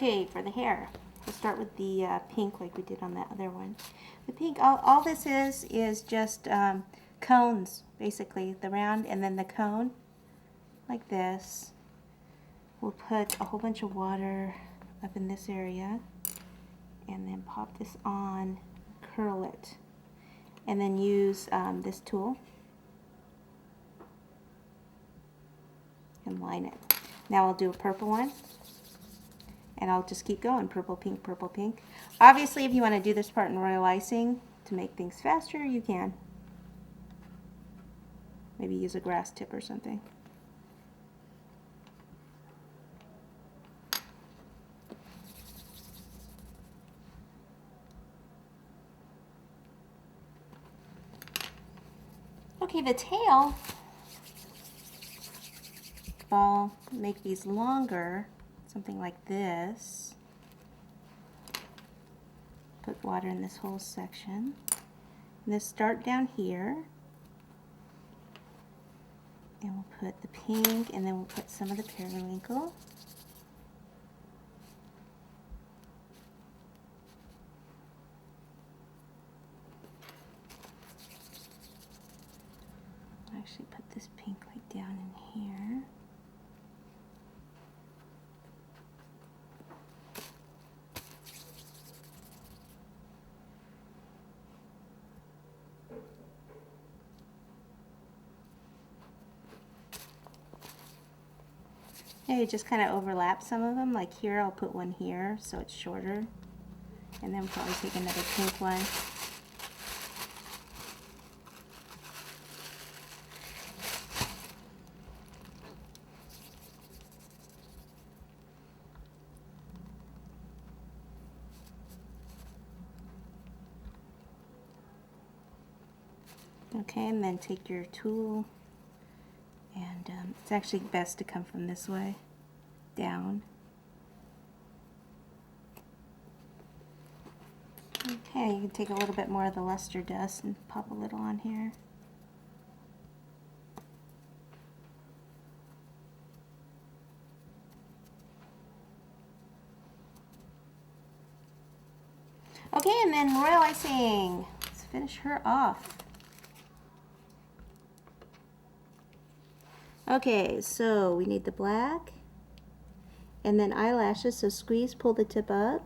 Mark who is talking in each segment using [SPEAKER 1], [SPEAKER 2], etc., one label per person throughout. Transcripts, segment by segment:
[SPEAKER 1] Okay, for the hair, we'll start with the pink like we did on that other one. The pink, all this is just cones, basically, the round and then the cone, like this. We'll put a whole bunch of water up in this area and then pop this on, curl it, and then use this tool and line it. Now I'll do a purple one. And I'll just keep going, purple, pink, purple, pink. Obviously, if you want to do this part in royal icing to make things faster, you can. Maybe use a grass tip or something. Okay, the tail, I'll make these longer. Something like this. Put water in this whole section. And this start down here. And we'll put the pink and then we'll put some of the periwinkle. I'll actually put this pink like down in here. Maybe just kind of overlap some of them, like here I'll put one here so it's shorter, and then probably take another pink one. Okay, and then take your tool, and it's actually best to come from this way, down. Okay, you can take a little bit more of the luster dust and pop a little on here. Okay, and then royal icing. Let's finish her off. Okay, so we need the black and then eyelashes, so squeeze, pull the tip up.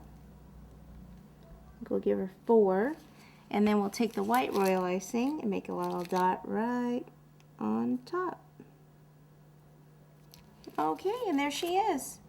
[SPEAKER 1] We'll give her 4, and then we'll take the white royal icing and make a little dot right on top. Okay, and there she is.